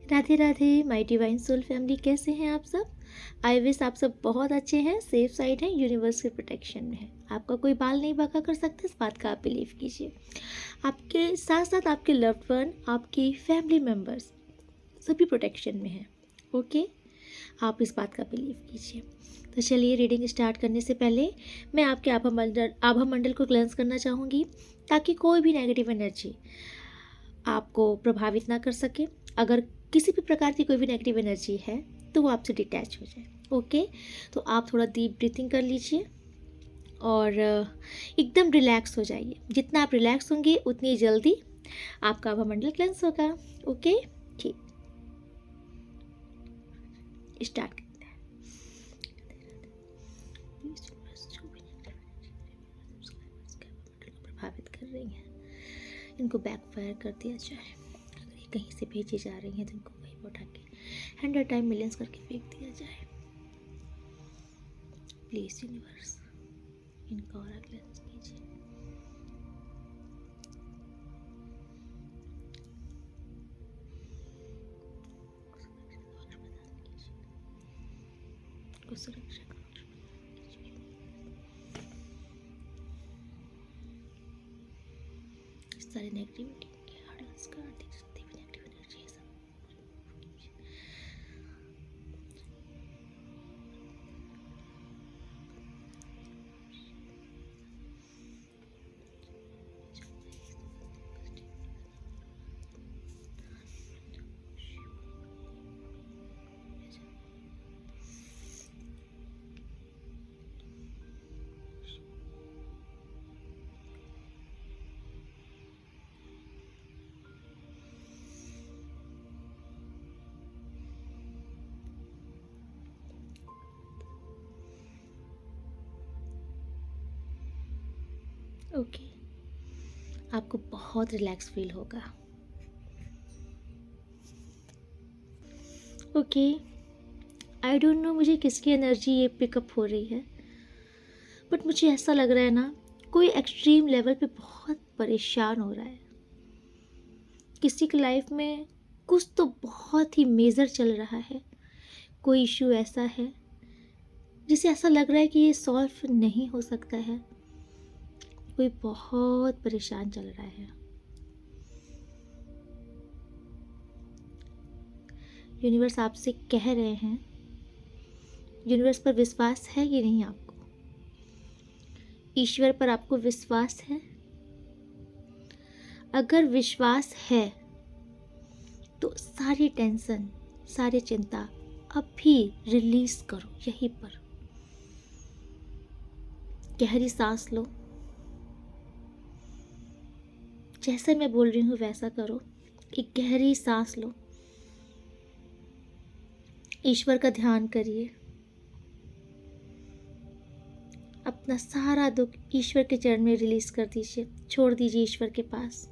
Radhe Radhe my divine soul family, कैसे हैं आप सब। आई विश आप सब बहुत अच्छे हैं, सेफ साइड हैं, यूनिवर्स के प्रोटेक्शन में हैं। आपका कोई बाल नहीं बका कर सकता, इस बात का आप बिलीव कीजिए। आपके साथ साथ आपके लव्ड वन, आपकी फैमिली मेम्बर्स सभी प्रोटेक्शन में हैं। ओके, आप इस बात का बिलीव कीजिए। तो चलिए, रीडिंग स्टार्ट करने से पहले मैं आपके आभा मंडल को क्लेंस करना चाहूँगी, ताकि कोई भी नेगेटिव एनर्जी आपको प्रभावित ना कर सके। अगर किसी भी प्रकार की कोई भी नेगेटिव एनर्जी है तो वो आपसे डिटैच हो जाए। ओके, तो आप थोड़ा डीप ब्रीथिंग कर लीजिए और एकदम रिलैक्स हो जाइए। जितना आप रिलैक्स होंगे उतनी जल्दी आपका आभा मंडल क्लेंस होगा। ओके, ठीक, स्टार्ट करते हैं। प्रभावित कर रही हैं, इनको बैकफायर कर दिया जाए। अगर ये कहीं से भेजी जा रही हैं तो इनको वहीं पर उठा के 100 टाइम मिलियंस करके फेंक दिया जाए। प्लीज यूनिवर्स, इनका ऑरा क्लेंस कीजिए। सुरक्षा का सारी नेगेटिविटी के हर्डल्स का जितनी भी नेगेटिव एनर्जी है सब ओके, आपको बहुत रिलैक्स फील होगा। ओके, आई डोंट नो मुझे किसकी एनर्जी ये पिकअप हो रही है, बट मुझे ऐसा लग रहा है ना, कोई एक्सट्रीम लेवल पे बहुत परेशान हो रहा है। किसी की लाइफ में कुछ तो बहुत ही मेजर चल रहा है। कोई इशू ऐसा है जिसे ऐसा लग रहा है कि ये सॉल्व नहीं हो सकता है। कोई बहुत परेशान चल रहा है। यूनिवर्स आपसे कह रहे हैं, यूनिवर्स पर विश्वास है कि नहीं आपको? ईश्वर पर आपको विश्वास है? अगर विश्वास है तो सारी टेंशन, सारी चिंता अभी रिलीज करो। यहीं पर गहरी सांस लो। जैसे मैं बोल रही हूँ वैसा करो। एक गहरी सांस लो, ईश्वर का ध्यान करिए। अपना सारा दुख ईश्वर के चरण में रिलीज कर दीजिए, छोड़ दीजिए ईश्वर के पास।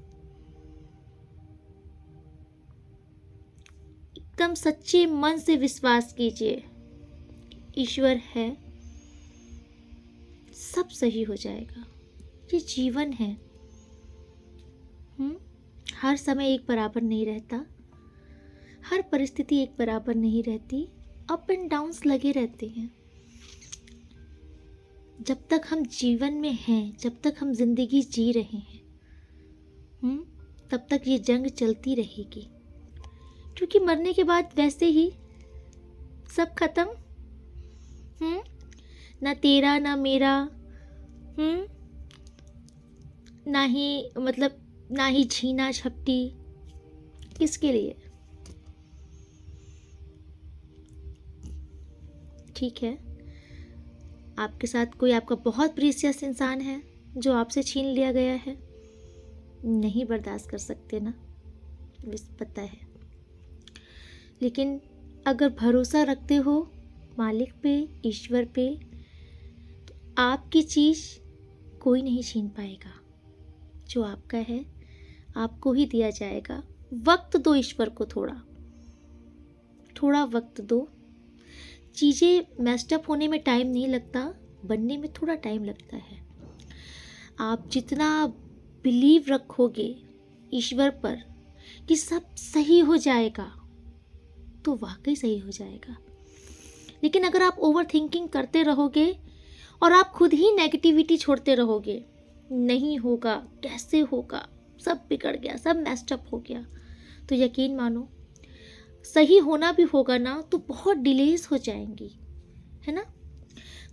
एकदम सच्चे मन से विश्वास कीजिए, ईश्वर है, सब सही हो जाएगा। ये जीवन है। हर समय एक बराबर नहीं रहता, हर परिस्थिति एक बराबर नहीं रहती। अप एंड डाउन्स लगे रहते हैं। जब तक हम जीवन में हैं, जब तक हम जिंदगी जी रहे हैं, तब तक ये जंग चलती रहेगी। क्योंकि मरने के बाद वैसे ही सब खत्म। ना तेरा ना मेरा, ना ही मतलब ना ही छीना झपटी। किसके लिए? ठीक है, आपके साथ कोई आपका बहुत प्रीशियस इंसान है जो आपसे छीन लिया गया है। नहीं बर्दाश्त कर सकते ना, पता है। लेकिन अगर भरोसा रखते हो मालिक पे, ईश्वर पे, तो आपकी चीज़ कोई नहीं छीन पाएगा। जो आपका है आपको ही दिया जाएगा। वक्त दो ईश्वर को, थोड़ा वक्त दो। चीज़ें मेस्टअप होने में टाइम नहीं लगता, बनने में थोड़ा टाइम लगता है। आप जितना बिलीव रखोगे ईश्वर पर कि सब सही हो जाएगा, तो वाकई सही हो जाएगा। लेकिन अगर आप ओवर थिंकिंग करते रहोगे और आप खुद ही नेगेटिविटी छोड़ते रहोगे, नहीं होगा, कैसे होगा, सब बिगड़ गया, सब मेस्ड अप हो गया, तो यकीन मानो सही होना भी होगा ना तो बहुत डिलेज हो जाएंगी, है ना।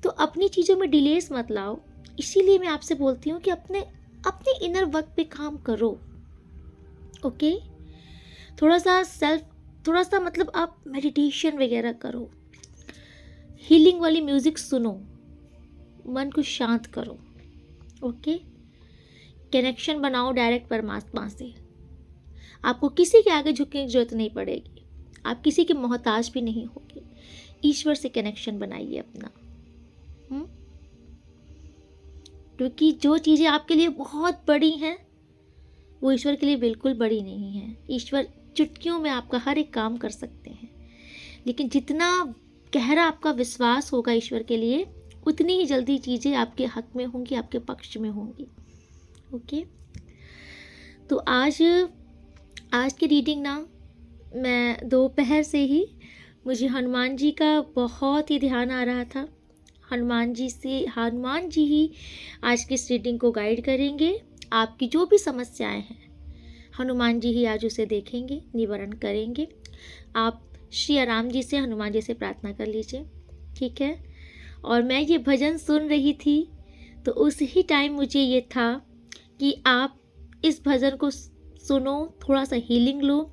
तो अपनी चीज़ों में डिलेज मत लाओ। इसीलिए मैं आपसे बोलती हूँ कि अपने अपने इनर वर्क पे काम करो। ओके, थोड़ा सा मतलब आप मेडिटेशन वगैरह करो, हीलिंग वाली म्यूजिक सुनो, मन को शांत करो। ओके, कनेक्शन बनाओ डायरेक्ट परमात्मा से। आपको किसी के आगे झुकने की जरूरत नहीं पड़ेगी, आप किसी के मोहताज भी नहीं होगे। ईश्वर से कनेक्शन बनाइए अपना। क्योंकि जो चीज़ें आपके लिए बहुत बड़ी हैं वो ईश्वर के लिए बिल्कुल बड़ी नहीं है। ईश्वर चुटकियों में आपका हर एक काम कर सकते हैं, लेकिन जितना गहरा आपका विश्वास होगा ईश्वर के लिए, उतनी ही जल्दी चीज़ें आपके हक में होंगी, आपके पक्ष में होंगी। ओके, तो आज की रीडिंग ना, मैं दोपहर से ही मुझे हनुमान जी का बहुत ही ध्यान आ रहा था। हनुमान जी ही आज की इस रीडिंग को गाइड करेंगे। आपकी जो भी समस्याएं हैं हनुमान जी ही आज उसे देखेंगे, निवारण करेंगे। आप श्री राम जी से, हनुमान जी से प्रार्थना कर लीजिए, ठीक है। और मैं ये भजन सुन रही थी तो उस ही टाइम मुझे ये था कि आप इस भजन को सुनो, थोड़ा सा हीलिंग लो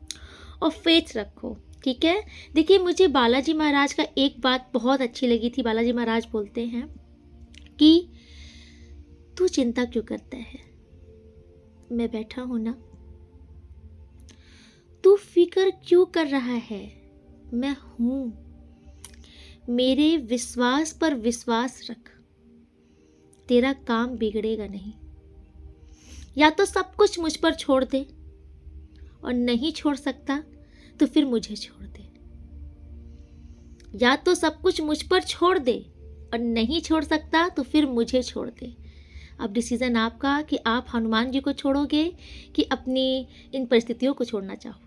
और फेथ रखो, ठीक है। देखिए, मुझे बालाजी महाराज का एक बात बहुत अच्छी लगी थी। बालाजी महाराज बोलते हैं कि तू चिंता क्यों करता है, मैं बैठा हूं ना। तू फिक्र क्यों कर रहा है, मैं हूं। मेरे विश्वास पर विश्वास रख, तेरा काम बिगड़ेगा नहीं। या तो सब कुछ मुझ पर छोड़ दे, और नहीं छोड़ सकता तो फिर मुझे छोड़ दे। या तो सब कुछ मुझ पर छोड़ दे और नहीं छोड़ सकता तो फिर मुझे छोड़ दे। अब डिसीजन आपका कि आप हनुमान जी को छोड़ोगे कि अपनी इन परिस्थितियों को छोड़ना चाहोगे।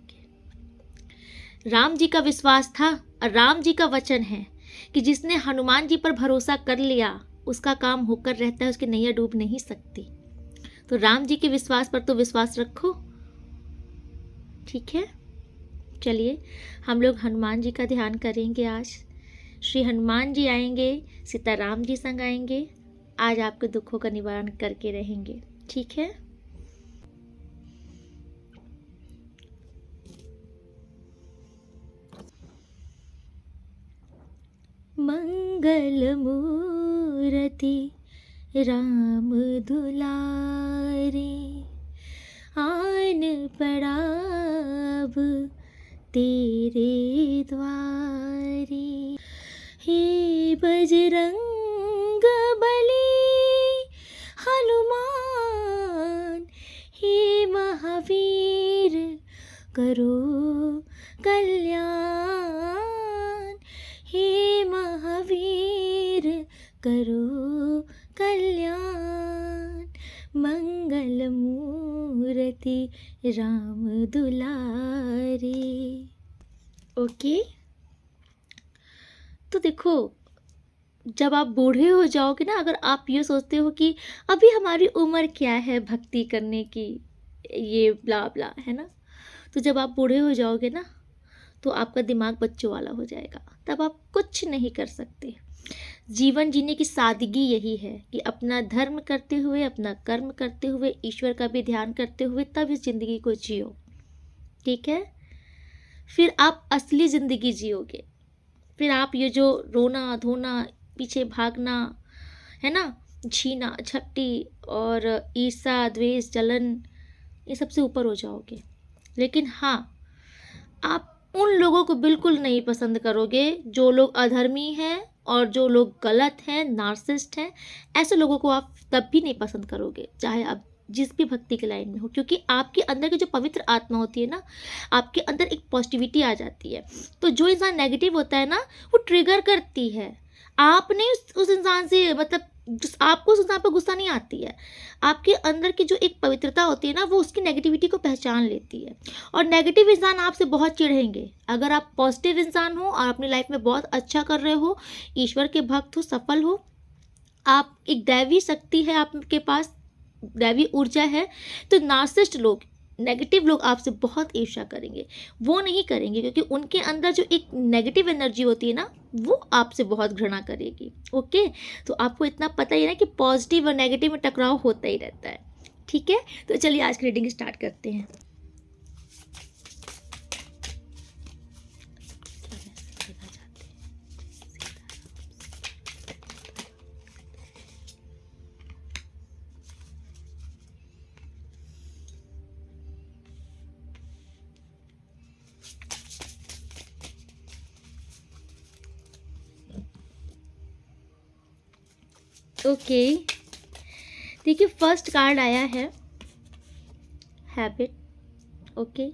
राम जी का विश्वास था और राम जी का वचन है कि जिसने हनुमान जी पर भरोसा कर लिया उसका काम होकर रहता है, उसकी नैया डूब नहीं सकती। तो राम जी के विश्वास पर तो विश्वास रखो, ठीक है। चलिए, हम लोग हनुमान जी का ध्यान करेंगे आज। श्री हनुमान जी आएंगे, सीताराम जी संग आएंगे, आज आपके दुखों का निवारण करके रहेंगे, ठीक है। मंगल मूर्ति राम दुलारे, आन पड़ा अब तेरे द्वारे। हे बजरंग बली हनुमान, हे महावीर करो कल्याण। हे महावीर करो कल्याण, मंगल मूर्ति राम दुलारे। ओके, तो देखो, जब आप बूढ़े हो जाओगे ना, अगर आप ये सोचते हो कि अभी हमारी उम्र क्या है भक्ति करने की, ये ब्ला ब्ला, है ना, तो जब आप बूढ़े हो जाओगे ना तो आपका दिमाग बच्चों वाला हो जाएगा, तब आप कुछ नहीं कर सकते। जीवन जीने की सादगी यही है कि अपना धर्म करते हुए, अपना कर्म करते हुए, ईश्वर का भी ध्यान करते हुए तब इस ज़िंदगी को जियो, ठीक है। फिर आप असली ज़िंदगी जियोगे। फिर आप ये जो रोना धोना, पीछे भागना, है ना, छीना झपटी और ईर्ष्या द्वेष जलन, ये सबसे ऊपर हो जाओगे। लेकिन हाँ, आप उन लोगों को बिल्कुल नहीं पसंद करोगे जो लोग अधर्मी हैं और जो लोग गलत हैं, नार्सिसिस्ट हैं। ऐसे लोगों को आप तब भी नहीं पसंद करोगे, चाहे आप जिस भी भक्ति के लाइन में हो, क्योंकि आपके अंदर की जो पवित्र आत्मा होती है ना, आपके अंदर एक पॉजिटिविटी आ जाती है। तो जो इंसान नेगेटिव होता है ना, वो ट्रिगर करती है। आपने उस इंसान से मतलब जिस आपको उस इंसान पर गुस्सा नहीं आती है, आपके अंदर की जो एक पवित्रता होती है ना, वो उसकी नेगेटिविटी को पहचान लेती है। और नेगेटिव इंसान आपसे बहुत चिढ़ेंगे। अगर आप पॉजिटिव इंसान हो और अपनी लाइफ में बहुत अच्छा कर रहे हो, ईश्वर के भक्त हो, सफल हो, आप एक दैवी शक्ति है आपके पास, दैवी ऊर्जा है, तो नार्सिसिस्ट लोग, नेगेटिव लोग आपसे बहुत ईर्ष्या करेंगे। वो नहीं करेंगे क्योंकि उनके अंदर जो एक नेगेटिव एनर्जी होती है ना, वो आपसे बहुत घृणा करेगी। ओके, तो आपको इतना पता ही है ना कि पॉजिटिव और नेगेटिव में टकराव होता ही रहता है। ठीक है, तो चलिए आज की रीडिंग स्टार्ट करते हैं। ओके, देखिए फर्स्ट कार्ड आया है हैबिट। ओके,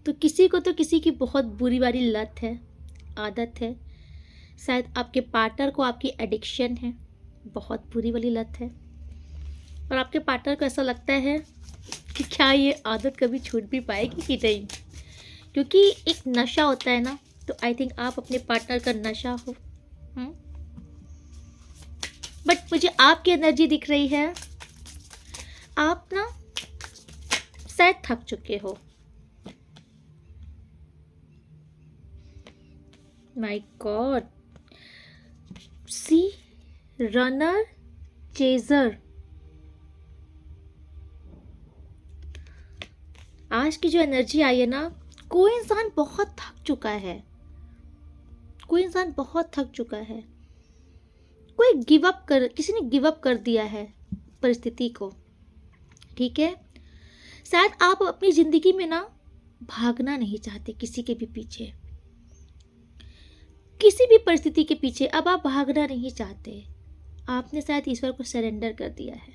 तो किसी को तो किसी की बहुत बुरी वाली लत है, आदत है। शायद आपके पार्टनर को आपकी एडिक्शन है, बहुत बुरी वाली लत है। और आपके पार्टनर को ऐसा लगता है कि क्या ये आदत कभी छूट भी पाएगी कि नहीं, क्योंकि एक नशा होता है ना, तो आई थिंक आप अपने पार्टनर का नशा हो। बट मुझे आपकी एनर्जी दिख रही है, आप ना शायद थक चुके हो। My God, see runner chaser. आज की जो एनर्जी आई है ना, कोई इंसान बहुत थक चुका है, कोई इंसान बहुत थक चुका है। कोई गिव अप कर, किसी ने गिव अप कर दिया है परिस्थिति को। ठीक है, शायद आप अपनी जिंदगी में ना भागना नहीं चाहते किसी के भी पीछे, किसी भी परिस्थिति के पीछे अब आप भागना नहीं चाहते। आपने शायद ईश्वर को सरेंडर कर दिया है।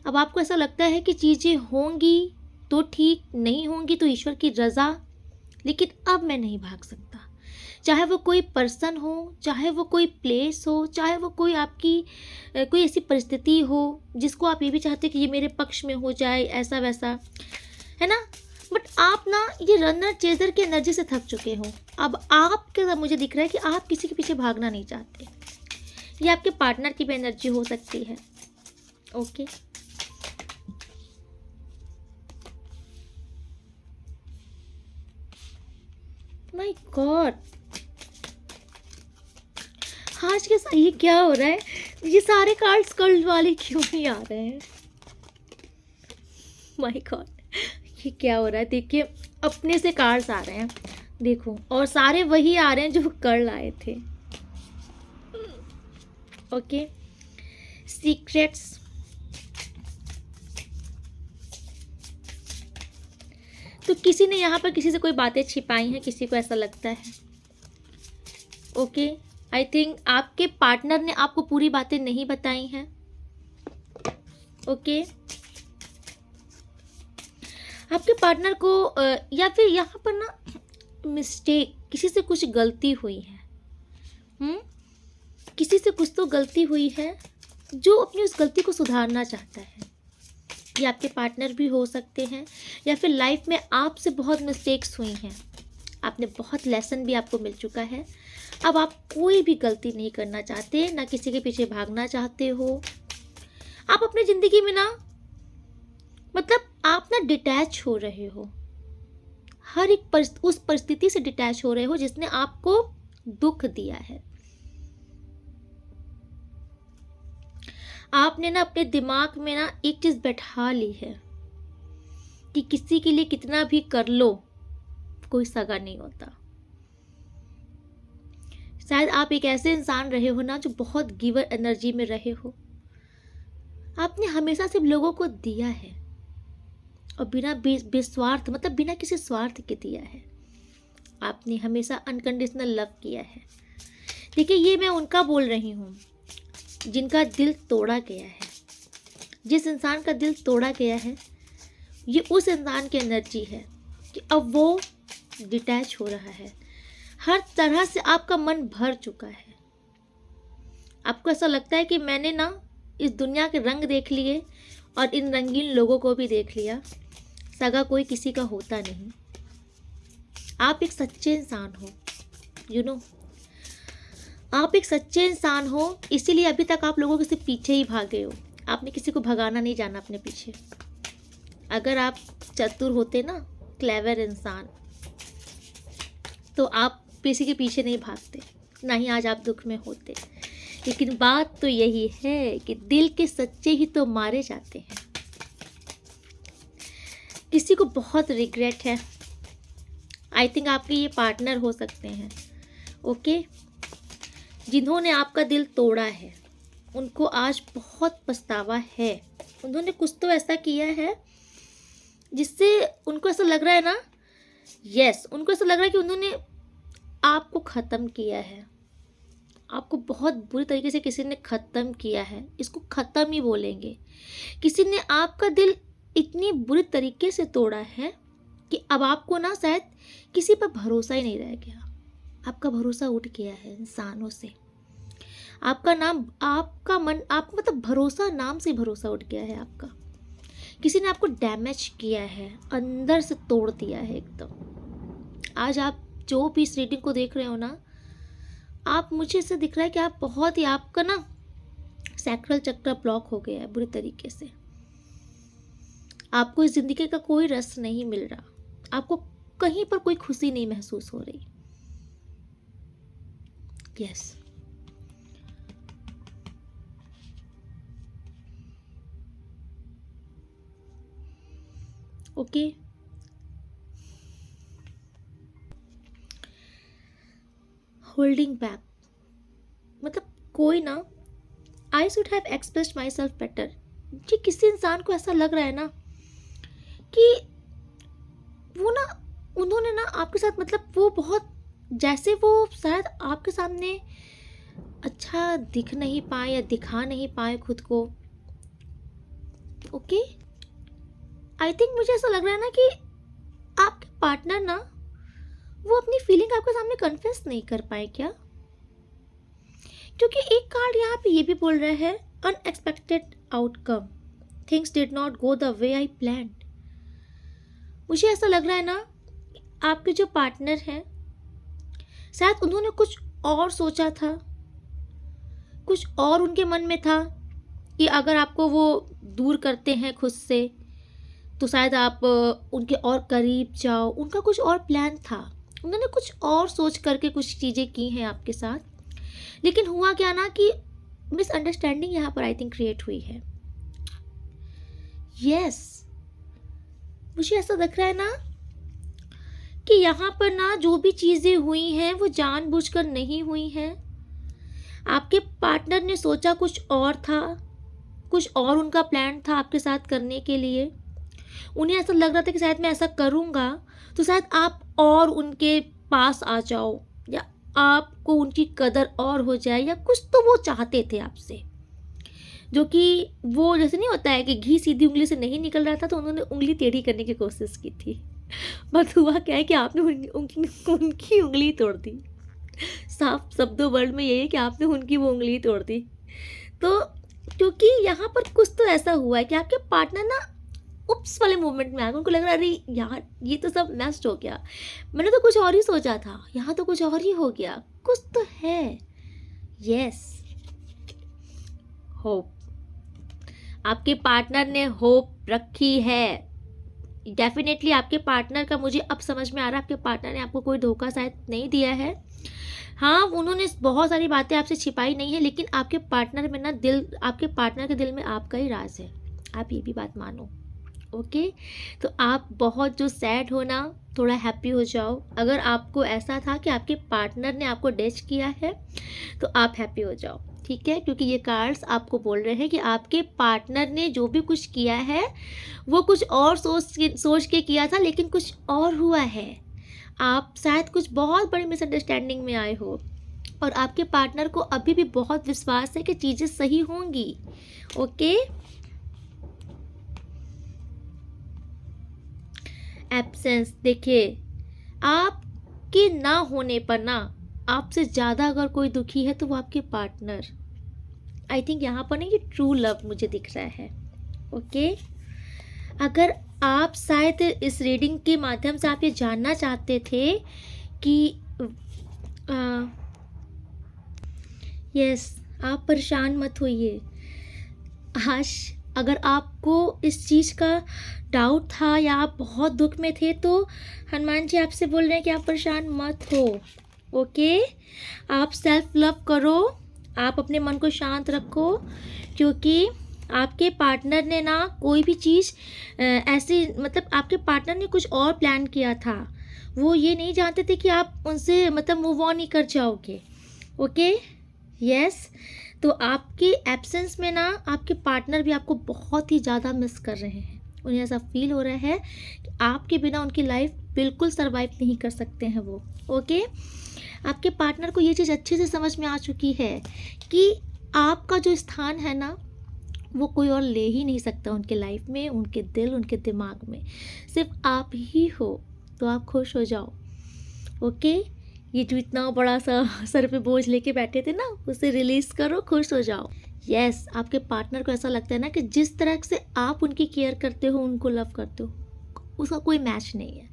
अब आपको ऐसा लगता है कि चीजें होंगी तो ठीक, नहीं होंगी तो ईश्वर की रजा, लेकिन अब मैं नहीं भाग सकता। चाहे वो कोई पर्सन हो, चाहे वो कोई प्लेस हो, चाहे वो कोई आपकी कोई ऐसी परिस्थिति हो जिसको आप ये भी चाहते कि ये मेरे पक्ष में हो जाए, ऐसा वैसा, है ना। बट आप ना ये रनर चेजर की एनर्जी से थक चुके हो। अब आपके साथ मुझे दिख रहा है कि आप किसी के पीछे भागना नहीं चाहते। ये आपके पार्टनर की भी एनर्जी हो सकती है। ओके, माय गॉड, आज के साथ ये क्या हो रहा है? ये सारे कार्ड्स कर्ल वाले क्यों नहीं आ रहे हैं? माय गॉड, ये क्या हो रहा है? देखिए अपने से कार्ड्स आ रहे हैं, देखो, और सारे वही आ रहे हैं जो कर्ल आए थे। Okay, secrets. तो किसी ने यहाँ पर किसी से कोई बातें छिपाई हैं, किसी को ऐसा लगता है। ओके, आई थिंक आपके पार्टनर ने आपको पूरी बातें नहीं बताई हैं। ओके, आपके पार्टनर को या फिर यहाँ पर ना मिस्टेक, किसी से कुछ गलती हुई है। किसी से कुछ तो गलती हुई है जो अपनी उस गलती को सुधारना चाहता है। ये आपके पार्टनर भी हो सकते हैं, या फिर लाइफ में आपसे बहुत मिस्टेक्स हुई हैं, आपने बहुत लेसन भी आपको मिल चुका है। अब आप कोई भी गलती नहीं करना चाहते, ना किसी के पीछे भागना चाहते हो। आप अपनी ज़िंदगी में ना, मतलब आप ना डिटैच हो रहे हो, हर एक उस परिस्थिति से डिटैच हो रहे हो जिसने आपको दुख दिया है। आपने ना अपने दिमाग में ना एक चीज़ बैठा ली है कि किसी के लिए कितना भी कर लो, कोई सगा नहीं होता। शायद आप एक ऐसे इंसान रहे हो ना जो बहुत गिवर एनर्जी में रहे हो। आपने हमेशा सिर्फ लोगों को दिया है, और बिना बेस्वार्थ, मतलब बिना किसी स्वार्थ के दिया है। आपने हमेशा अनकंडीशनल लव किया है। देखिए, ये मैं उनका बोल रही हूँ जिनका दिल तोड़ा गया है। जिस इंसान का दिल तोड़ा गया है, ये उस इंसान की एनर्जी है कि अब वो डिटैच हो रहा है। हर तरह से आपका मन भर चुका है, आपको ऐसा लगता है कि मैंने ना इस दुनिया के रंग देख लिए और इन रंगीन लोगों को भी देख लिया, सगा कोई किसी का होता नहीं। आप एक सच्चे इंसान हो, यू नो, आप एक सच्चे इंसान हो, इसीलिए अभी तक आप लोगों के सिर्फ पीछे ही भागे हो। आपने किसी को भगाना नहीं जाना अपने पीछे। अगर आप चतुर होते ना, क्लेवर इंसान, तो आप किसी के पीछे नहीं भागते, ना ही आज आप दुख में होते। लेकिन बात तो यही है कि दिल के सच्चे ही तो मारे जाते हैं। किसी को बहुत रिग्रेट है, आई थिंक आपके ये पार्टनर हो सकते हैं, ओके, जिन्होंने आपका दिल तोड़ा है। उनको आज बहुत पछतावा है। उन्होंने कुछ तो ऐसा किया है जिससे उनको ऐसा लग रहा है ना, यस, उनको ऐसा लग रहा है कि उन्होंने आपको ख़त्म किया है। आपको बहुत बुरी तरीके से किसी ने ख़त्म किया है, इसको ख़त्म ही बोलेंगे। किसी ने आपका दिल इतनी बुरी तरीके से तोड़ा है कि अब आपको ना शायद किसी पर भरोसा ही नहीं रह गया। आपका भरोसा उठ गया है इंसानों से। आपका नाम, आपका मन, आप मतलब भरोसा, नाम से भरोसा उठ गया है आपका। किसी ने आपको डैमेज किया है, अंदर से तोड़ दिया है एकदम। आज आप जो भी इस रीडिंग को देख रहे हो ना, आप, मुझे ऐसा दिख रहा है कि आप बहुत ही, आपका ना सैक्रल चक्र ब्लॉक हो गया है बुरी तरीके से। आपको इस जिंदगी का कोई रस नहीं मिल रहा, आपको कहीं पर कोई खुशी नहीं महसूस हो रही। यस, ओके, होल्डिंग बैक, मतलब कोई ना, I should have expressed my self better. कि किसी इंसान को ऐसा लग रहा है ना कि वो ना, उन्होंने ना आपके साथ, मतलब वो बहुत, जैसे वो शायद आपके सामने अच्छा दिख नहीं पाए या दिखा नहीं पाए खुद को। ओके, आई थिंक मुझे ऐसा लग रहा है ना कि आपके पार्टनर ना, वो अपनी फीलिंग आपके सामने कन्फेस नहीं कर पाए क्या? क्योंकि एक कार्ड यहाँ पे ये भी बोल रहा है, unexpected outcome, things did not go the way I planned. मुझे ऐसा लग रहा है ना, आपके जो पार्टनर हैं, शायद उन्होंने कुछ और सोचा था, कुछ और उनके मन में था कि अगर आपको वो दूर करते हैं खुद से तो शायद आप उनके और करीब जाओ। उनका कुछ और प्लान था, उन्होंने कुछ और सोच करके कुछ चीज़ें की हैं आपके साथ। लेकिन हुआ क्या ना कि मिसअंडरस्टैंडिंग यहाँ पर आई थिंक क्रिएट हुई है। यस, मुझे ऐसा दिख रहा है ना कि यहाँ पर ना जो भी चीज़ें हुई हैं वो जानबूझकर नहीं हुई हैं। आपके पार्टनर ने सोचा कुछ और था, कुछ और उनका प्लान था आपके साथ करने के लिए। उन्हें ऐसा लग रहा था कि शायद मैं ऐसा करूँगा तो शायद आप और उनके पास आ जाओ, या आपको उनकी कदर और हो जाए, या कुछ तो वो चाहते थे आपसे, जो कि वो, जैसे नहीं होता है कि घी सीधी उंगली से नहीं निकल रहा था तो उन्होंने उंगली टेढ़ी करने की कोशिश की थी। बट हुआ क्या है कि आपने उनकी उंगली तोड़ दी। साफ शब्दों वर्ड में यही है कि आपने उनकी वो उंगली तोड़ दी। तो क्योंकि यहाँ पर कुछ तो ऐसा हुआ है कि आपके पार्टनर ना उप्स वाले मोमेंट में आ गए। उनको लग रहा है अरे यार ये तो सब नेस्ट हो गया, मैंने तो कुछ और ही सोचा था, यहाँ तो कुछ और ही हो गया, कुछ तो है। यस, होप, आपके पार्टनर ने होप रखी है। डेफिनेटली आपके पार्टनर का, मुझे अब समझ में आ रहा है, आपके पार्टनर ने आपको कोई धोखा शायद नहीं दिया है। हाँ, उन्होंने बहुत सारी बातें आपसे छिपाई नहीं है, लेकिन आपके पार्टनर में ना दिल, आपके पार्टनर के दिल में आपका ही राज है। आप ये भी बात मानो, ओके। तो आप बहुत जो सैड हो ना, थोड़ा हैप्पी हो जाओ। अगर आपको ऐसा था कि आपके पार्टनर ने आपको डिच किया है तो आप हैप्पी हो जाओ, ठीक है, क्योंकि ये कार्ड्स आपको बोल रहे हैं कि आपके पार्टनर ने जो भी कुछ किया है वो कुछ और सोच के किया था, लेकिन कुछ और हुआ है। आप शायद कुछ बहुत बड़ी मिसअंडरस्टैंडिंग में आए हो और आपके पार्टनर को अभी भी बहुत विश्वास है कि चीज़ें सही होंगी, ओके। एब्सेंस, देखिए, आपके ना होने पर ना, आपसे ज़्यादा अगर कोई दुखी है तो वो आपके पार्टनर, आई थिंक यहाँ पर ना ये ट्रू लव मुझे दिख रहा है। ओके, अगर आप शायद इस रीडिंग के माध्यम से आप ये जानना चाहते थे कि यस, आप परेशान मत होइए। आज अगर आपको इस चीज़ का डाउट था या आप बहुत दुख में थे, तो हनुमान जी आपसे बोल रहे हैं कि आप परेशान मत हो। ओके, आप सेल्फ लव करो, आप अपने मन को शांत रखो, क्योंकि आपके पार्टनर ने ना कोई भी चीज़ ऐसी, मतलब आपके पार्टनर ने कुछ और प्लान किया था। वो ये नहीं जानते थे कि आप उनसे मतलब मूव ऑन ही कर जाओगे। ओके, यस, तो आपके एब्सेंस में ना आपके पार्टनर भी आपको बहुत ही ज़्यादा मिस कर रहे हैं। उन्हें ऐसा फील हो रहा है कि आपके बिना उनकी लाइफ बिल्कुल सरवाइव नहीं कर सकते हैं वो। ओके, आपके पार्टनर को ये चीज़ अच्छे से समझ में आ चुकी है कि आपका जो स्थान है ना, वो कोई और ले ही नहीं सकता उनके लाइफ में, उनके दिल, उनके दिमाग में। सिर्फ आप ही हो, तो आप खुश हो जाओ। ओके, ये जो इतना बड़ा सा सर पे बोझ लेके बैठे थे ना, उसे रिलीज़ करो, खुश हो जाओ। यस, आपके पार्टनर को ऐसा लगता है ना कि जिस तरह से आप उनकी केयर करते हो, उनको लव करते हो, उसका कोई मैच नहीं है।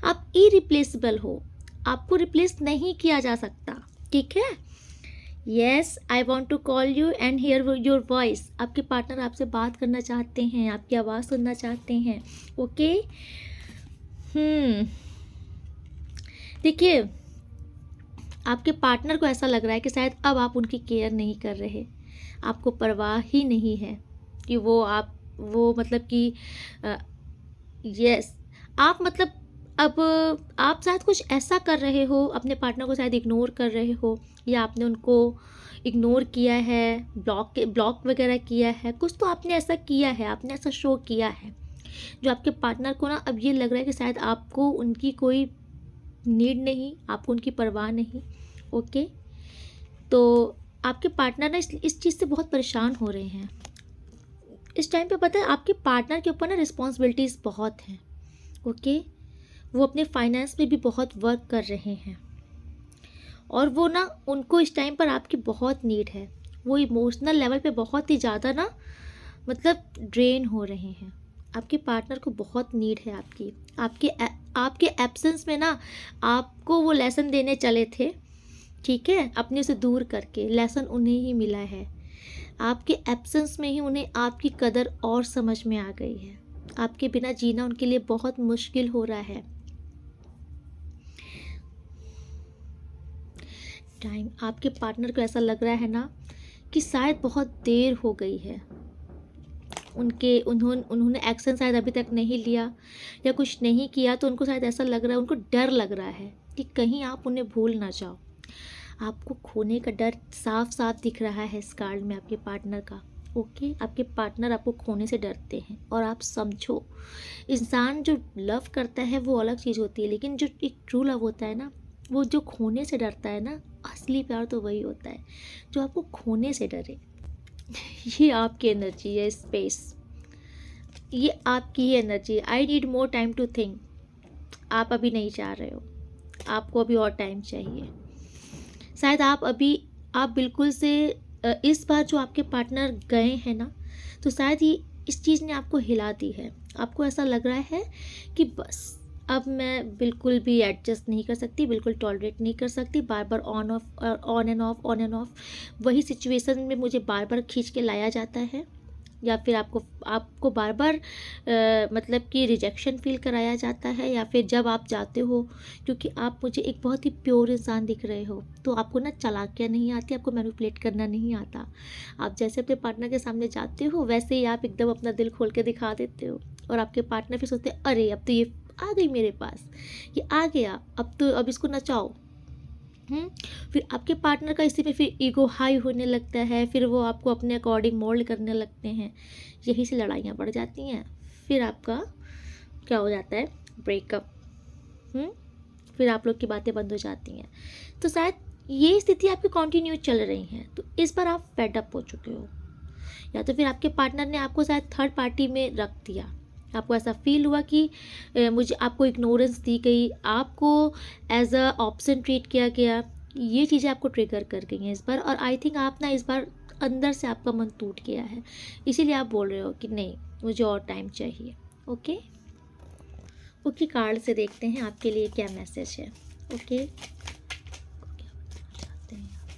आप इरिप्लेसेबल हो, आपको रिप्लेस नहीं किया जा सकता। ठीक है, yes, I want to call you and hear your voice. आपके पार्टनर आपसे बात करना चाहते हैं, आपकी आवाज़ सुनना चाहते हैं। ओके, देखिए, आपके पार्टनर को ऐसा लग रहा है कि शायद अब आप उनकी केयर नहीं कर रहे, आपको परवाह ही नहीं है कि वो मतलब कि यस, आप मतलब अब आप शायद कुछ ऐसा कर रहे हो, अपने पार्टनर को शायद इग्नोर कर रहे हो, या आपने उनको इग्नोर किया है, ब्लॉक वगैरह किया है। कुछ तो आपने ऐसा किया है, आपने ऐसा शो किया है जो आपके पार्टनर को ना अब ये लग रहा है कि शायद आपको उनकी कोई नीड नहीं, आपको उनकी परवाह नहीं। ओके, तो आपके पार्टनर ना इस चीज़ से बहुत परेशान हो रहे हैं इस टाइम पे। पता है, आपके पार्टनर के ऊपर ना रिस्पॉन्सिबिलिटीज़ बहुत हैं। ओके, वो अपने फाइनेंस में भी बहुत वर्क कर रहे हैं, और वो ना, उनको इस टाइम पर आपकी बहुत नीड है। वो इमोशनल लेवल पे बहुत ही ज़्यादा ना, मतलब ड्रेन हो रहे हैं। आपके पार्टनर को बहुत नीड है आपकी। आपके एब्सेंस में ना आपको वो लेसन देने चले थे, ठीक है, अपने से दूर करके। लेसन उन्हें ही मिला है, आपके एब्सेंस में ही उन्हें आपकी कदर और समझ में आ गई है। आपके बिना जीना उनके लिए बहुत मुश्किल हो रहा है। टाइम, आपके पार्टनर को ऐसा लग रहा है ना कि शायद बहुत देर हो गई है, उन्होंने एक्शन शायद अभी तक नहीं लिया या कुछ नहीं किया, तो उनको शायद ऐसा लग रहा है, उनको डर लग रहा है कि कहीं आप उन्हें भूल ना जाओ। आपको खोने का डर साफ साफ दिख रहा है इस कार्ड में आपके पार्टनर का। ओके, आपके पार्टनर आपको खोने से डरते हैं। और आप समझो, इंसान जो लव करता है वो अलग चीज़ होती है, लेकिन जो एक ट्रू लव होता है ना, वो जो खोने से डरता है ना, असली प्यार तो वही होता है जो आपको खोने से डरे। ये आपकी एनर्जी है, स्पेस, ये आपकी ही energy. I need more time to think. आप अभी नहीं चाह रहे हो, आपको अभी और टाइम चाहिए। शायद आप बिल्कुल से इस बार जो आपके पार्टनर गए हैं ना, तो शायद ये इस चीज़ ने आपको हिला दी है। आपको ऐसा लग रहा है कि बस अब मैं बिल्कुल भी एडजस्ट नहीं कर सकती, बिल्कुल टॉलरेट नहीं कर सकती। बार बार ऑन एंड ऑफ वही सिचुएशन में मुझे बार बार खींच के लाया जाता है, या फिर आपको बार बार मतलब कि रिजेक्शन फील कराया जाता है, या फिर जब आप जाते हो, क्योंकि आप मुझे एक बहुत ही प्योर इंसान दिख रहे हो, तो आपको ना चालाकियाँ नहीं आती, आपको मैनिपुलेट करना नहीं आता। आप जैसे अपने पार्टनर के सामने जाते हो, वैसे ही आप एकदम अपना दिल खोल के दिखा देते हो, और आपके पार्टनर फिर सोचते हैं, अरे अब तो ये आ गई मेरे पास, ये आ गया, अब इसको नचाओ। फिर आपके पार्टनर का इसी में फिर ईगो हाई होने लगता है, फिर वो आपको अपने अकॉर्डिंग मोल्ड करने लगते हैं। यही से लड़ाइयाँ बढ़ जाती हैं, फिर आपका क्या हो जाता है, ब्रेकअप। फिर आप लोग की बातें बंद हो जाती हैं। तो शायद ये स्थिति आपकी कंटिन्यू चल रही है, तो इस बार आप फेड अप हो चुके हो, या तो फिर आपके पार्टनर ने आपको शायद थर्ड पार्टी में रख दिया। आपको ऐसा फील हुआ कि मुझे आपको इग्नोरेंस दी गई, आपको एज अ ऑप्शन ट्रीट किया गया। ये चीज़ें आपको ट्रिगर कर गई हैं इस बार, और आई थिंक आप ना इस बार अंदर से आपका मन टूट गया है, इसीलिए आप बोल रहे हो कि नहीं मुझे और टाइम चाहिए। ओके ओके, कार्ड से देखते हैं आपके लिए क्या मैसेज है। ओके, क्या बताना चाहते हैं आप,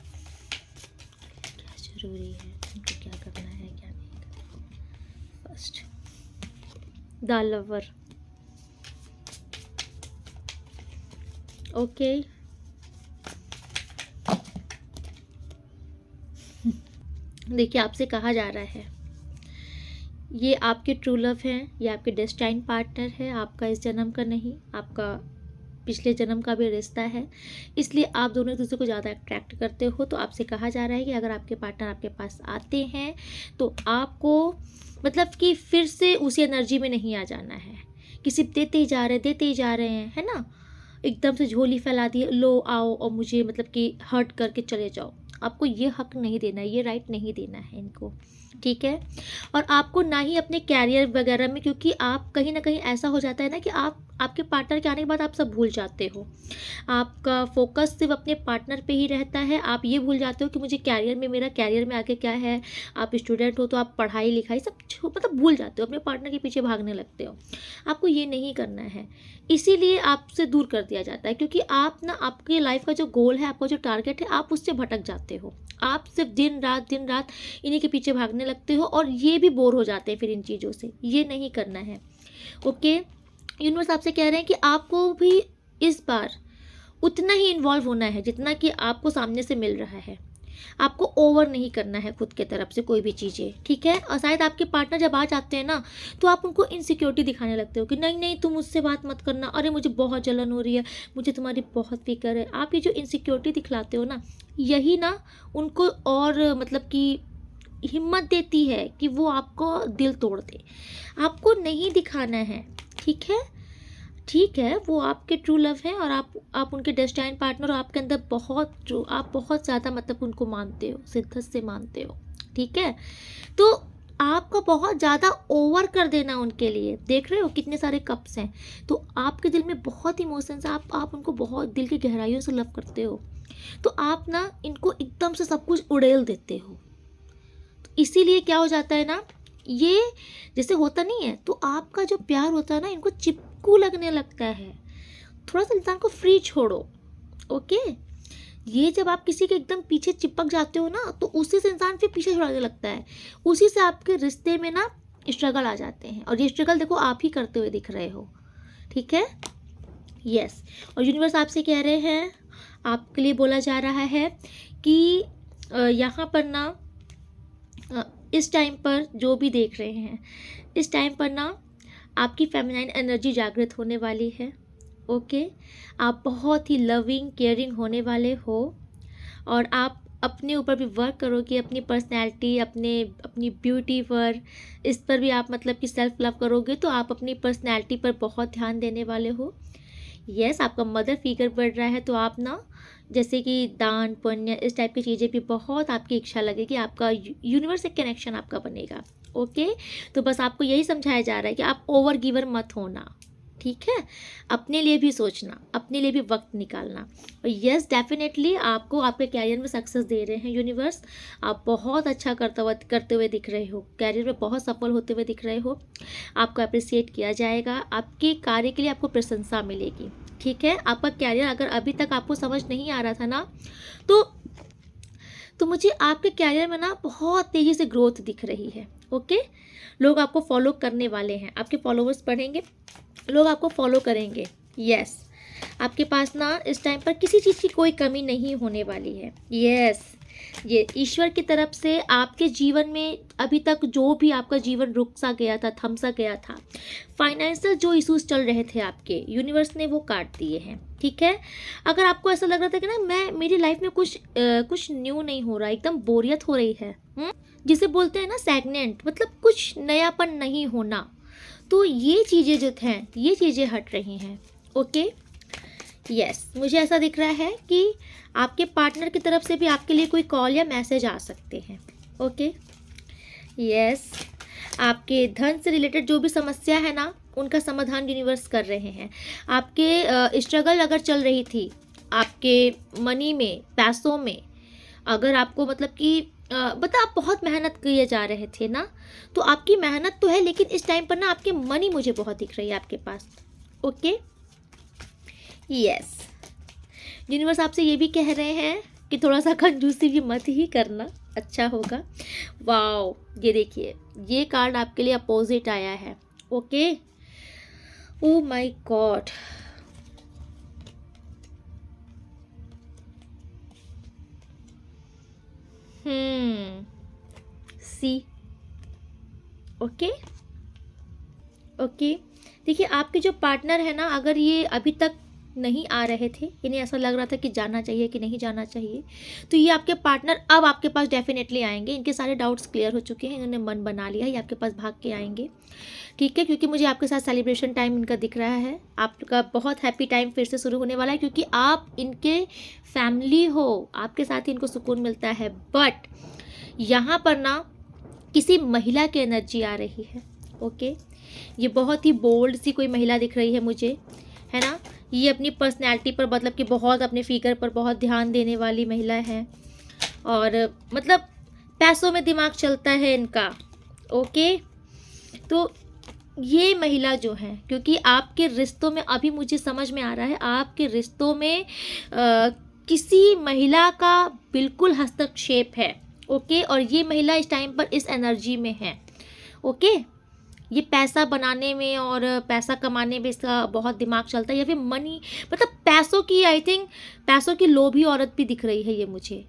क्या ज़रूरी है, उनको क्या करना है क्या नहीं करना। First the lover. ओके देखिए, आपसे कहा जा रहा है ये आपके ट्रू लव हैं, ये आपके डेस्टाइन पार्टनर है, आपका इस जन्म का नहीं, आपका पिछले जन्म का भी रिश्ता है, इसलिए आप दोनों एक दूसरे को ज़्यादा अट्रैक्ट करते हो। तो आपसे कहा जा रहा है कि अगर आपके पार्टनर आपके पास आते हैं तो आपको मतलब कि फिर से उसी एनर्जी में नहीं आ जाना है कि सिर्फ देते ही जा रहे हैं, है ना, एकदम से झोली फैला दी, लो आओ और मुझे मतलब कि हर्ट करके चले जाओ। आपको ये हक नहीं देना है, ये राइट नहीं देना है इनको, ठीक है। और आपको ना ही अपने कैरियर वगैरह में, क्योंकि आप कहीं ना कहीं ऐसा हो जाता है ना कि आपके पार्टनर के आने के बाद आप सब भूल जाते हो, आपका फोकस सिर्फ अपने पार्टनर पे ही रहता है। आप ये भूल जाते हो कि मुझे कैरियर में, मेरा कैरियर में आगे क्या है। आप स्टूडेंट हो तो आप पढ़ाई लिखाई सब मतलब भूल जाते हो, अपने पार्टनर के पीछे भागने लगते हो। आपको ये नहीं करना है, इसीलिए आपसे दूर कर दिया जाता है, क्योंकि आप ना आपकी लाइफ का जो गोल है, आपका जो टारगेट है, आप उससे भटक जाते हो। आप सिर्फ दिन रात इन्हीं के पीछे भागने लगते हो और ये भी बोर हो जाते हैं फिर इन चीज़ों से। ये नहीं करना है। ओके, यूनिवर्स आपसे कह रहे हैं कि आपको भी इस बार उतना ही इन्वॉल्व होना है जितना कि आपको सामने से मिल रहा है। आपको ओवर नहीं करना है खुद के तरफ से कोई भी चीज़ें, ठीक है। और शायद आपके पार्टनर जब आ जाते हैं ना तो आप उनको इनसिक्योरिटी दिखाने लगते हो कि नहीं नहीं तुम मुझसे बात मत करना, अरे मुझे बहुत जलन हो रही है, मुझे तुम्हारी बहुत फिक्र है। आप ये जो इनसिक्योरिटी दिखलाते हो ना, यही ना उनको और मतलब कि हिम्मत देती है कि वो आपको दिल तोड़ दे। आपको नहीं दिखाना है, ठीक है। ठीक है, वो आपके ट्रू लव हैं और आप उनके डेस्टाइन पार्टनर हो। आपके अंदर बहुत ट्रू, आप बहुत ज़्यादा मतलब उनको मानते हो, शिद्दत से मानते हो, ठीक है। तो आपका बहुत ज़्यादा ओवर कर देना उनके लिए, देख रहे हो कितने सारे कप्स हैं, तो आपके दिल में बहुत इमोशंस, आप उनको बहुत दिल की गहराइयों से लव करते हो। तो आप ना इनको एकदम से सब कुछ उड़ेल देते हो। तो इसीलिए क्या हो जाता है ना, ये जैसे होता नहीं है, तो आपका जो प्यार होता है ना, इनको चिपकू लगने लगता है। थोड़ा सा इंसान को फ्री छोड़ो, ओके। ये जब आप किसी के एकदम पीछे चिपक जाते हो ना, तो उसी से इंसान फिर पीछे छुड़ाने लगता है, उसी से आपके रिश्ते में ना स्ट्रगल आ जाते हैं। और ये स्ट्रगल देखो आप ही करते हुए दिख रहे हो, ठीक है। यस, और यूनिवर्स आपसे कह रहे हैं, आपके लिए बोला जा रहा है कि यहाँ पर ना इस टाइम पर जो भी देख रहे हैं, इस टाइम पर ना आपकी फेमिनाइन एनर्जी जागृत होने वाली है, ओके। आप बहुत ही लविंग केयरिंग होने वाले हो और आप अपने ऊपर भी वर्क करोगे, अपनी पर्सनैलिटी, अपनी ब्यूटी पर, इस पर भी आप मतलब कि सेल्फ लव करोगे। तो आप अपनी पर्सनैलिटी पर बहुत ध्यान देने वाले हो। यस, आपका मदर फिगर बढ़ रहा है, तो आप ना जैसे कि दान पुण्य इस टाइप की चीज़ें भी बहुत आपकी इच्छा लगेगी, आपका यूनिवर्स से कनेक्शन आपका बनेगा, ओके। तो बस आपको यही समझाया जा रहा है कि आप ओवर गिवर मत होना, ठीक है। अपने लिए भी सोचना, अपने लिए भी वक्त निकालना। और यस, डेफिनेटली आपको आपके कैरियर में सक्सेस दे रहे हैं यूनिवर्स। आप बहुत अच्छा करते हुए दिख रहे हो, कैरियर में बहुत सफल होते हुए दिख रहे हो। आपको अप्रिसिएट किया जाएगा, आपके कार्य के लिए आपको प्रशंसा मिलेगी, ठीक है। आपका कैरियर अगर अभी तक आपको समझ नहीं आ रहा था ना, तो मुझे आपके कैरियर में ना बहुत तेज़ी से ग्रोथ दिख रही है, ओके। लोग आपको फॉलो करने वाले हैं, आपके फॉलोवर्स बढ़ेंगे, लोग आपको फॉलो करेंगे। यस, आपके पास ना इस टाइम पर किसी चीज़ की कोई कमी नहीं होने वाली है। यस, ये ईश्वर की तरफ से आपके जीवन में अभी तक जो भी आपका जीवन रुक सा गया था, थम सा गया था, फाइनेंशियल जो इश्यूज चल रहे थे आपके, यूनिवर्स ने वो काट दिए हैं, ठीक है। अगर आपको ऐसा लग रहा था कि ना मेरी लाइफ में कुछ न्यू नहीं हो रहा, एकदम बोरियत हो रही है, जिसे बोलते हैं ना स्टैग्नेंट, मतलब कुछ नयापन नहीं होना, तो ये चीज़ें जो हैं, ये चीज़ें हट रही हैं, ओके। यस, मुझे ऐसा दिख रहा है कि आपके पार्टनर की तरफ से भी आपके लिए कोई कॉल या मैसेज आ सकते हैं, ओके। यस, आपके धन से रिलेटेड जो भी समस्या है ना, उनका समाधान यूनिवर्स कर रहे हैं। आपके स्ट्रगल अगर चल रही थी आपके मनी में, पैसों में, अगर आपको मतलब कि बता आप बहुत मेहनत किए जा रहे थे ना, तो आपकी मेहनत तो है, लेकिन इस टाइम पर ना आपकी मनी मुझे बहुत दिख रही है आपके पास। ओके, यस, यूनिवर्स आपसे ये भी कह रहे हैं कि थोड़ा सा कंजूसी भी मत ही करना, अच्छा होगा। वाओ, ये देखिए, ये कार्ड आपके लिए अपोजिट आया है। Okay, oh my God, see, okay okay. देखिए, आपके जो पार्टनर है ना, अगर ये अभी तक नहीं आ रहे थे, इन्हें ऐसा लग रहा था कि जाना चाहिए कि नहीं जाना चाहिए, तो ये आपके पार्टनर अब आपके पास डेफिनेटली आएंगे। इनके सारे डाउट्स क्लियर हो चुके हैं, इन्होंने मन बना लिया, ये आपके पास भाग के आएंगे। ठीक है, क्योंकि मुझे आपके साथ सेलिब्रेशन टाइम इनका दिख रहा है, आपका बहुत हैप्पी टाइम फिर से शुरू होने वाला है, क्योंकि आप इनके फैमिली हो, आपके साथ ही इनको सुकून मिलता है। बट यहाँ पर ना किसी महिला की एनर्जी आ रही है। ओके, ये बहुत ही बोल्ड सी कोई महिला दिख रही है मुझे, है ना। ये अपनी पर्सनैलिटी पर, मतलब कि बहुत अपने फिगर पर बहुत ध्यान देने वाली महिला है, और मतलब पैसों में दिमाग चलता है इनका। ओके, तो ये महिला जो है, क्योंकि आपके रिश्तों में अभी मुझे समझ में आ रहा है, आपके रिश्तों में किसी महिला का बिल्कुल हस्तक्षेप है। ओके, और ये महिला इस टाइम पर इस एनर्जी में है। ओके, ये पैसा बनाने में और पैसा कमाने में इसका बहुत दिमाग चलता है, या फिर मनी, मतलब पैसों की, आई थिंक पैसों की लोभी औरत भी दिख रही है ये मुझे,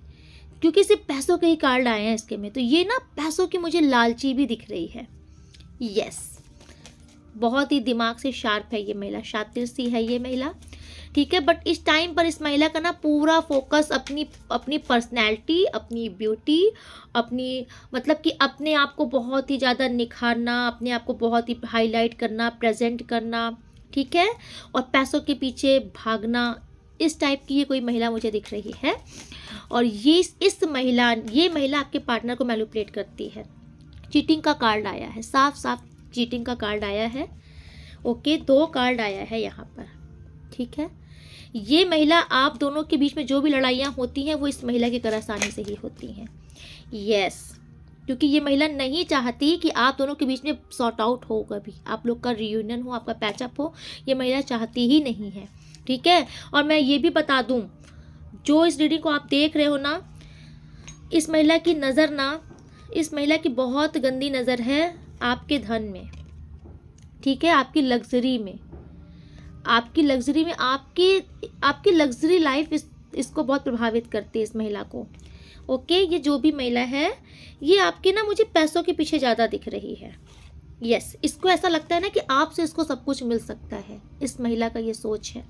क्योंकि सिर्फ पैसों के ही कार्ड आए हैं इसके में, तो ये ना पैसों की मुझे लालची भी दिख रही है। यस, बहुत ही दिमाग से शार्प है ये महिला, शातिर सी है ये महिला। ठीक है, बट इस टाइम पर इस महिला का ना पूरा फोकस अपनी पर्सनैलिटी, अपनी ब्यूटी, अपनी, मतलब कि अपने आप को बहुत ही ज़्यादा निखारना, अपने आप को बहुत ही हाईलाइट करना, प्रेजेंट करना, ठीक है, और पैसों के पीछे भागना, इस टाइप की ये कोई महिला मुझे दिख रही है। और ये महिला आपके पार्टनर को मैनिपुलेट करती है। चीटिंग का कार्ड आया है, साफ साफ चीटिंग का कार्ड आया है। ओके, 2 कार्ड आया है यहाँ पर। ठीक है, ये महिला, आप दोनों के बीच में जो भी लड़ाइयाँ होती हैं वो इस महिला की कारस्तानी से ही होती हैं। यस, क्योंकि ये महिला नहीं चाहती कि आप दोनों के बीच में सॉर्ट आउट हो, कभी आप लोग का रियूनियन हो, आपका पैचअप हो, ये महिला चाहती ही नहीं है। ठीक है, और मैं ये भी बता दूं, जो इस रीडिंग को आप देख रहे हो ना, इस महिला की नज़र ना, इस महिला की बहुत गंदी नज़र है आपके धन में। ठीक है, आपकी लग्जरी में, आपकी लग्जरी लाइफ इसको बहुत प्रभावित करती है, इस महिला को। ओके, ये जो भी महिला है, ये आपके ना मुझे पैसों के पीछे ज़्यादा दिख रही है। यस, इसको ऐसा लगता है ना कि आपसे इसको सब कुछ मिल सकता है, इस महिला का ये सोच है।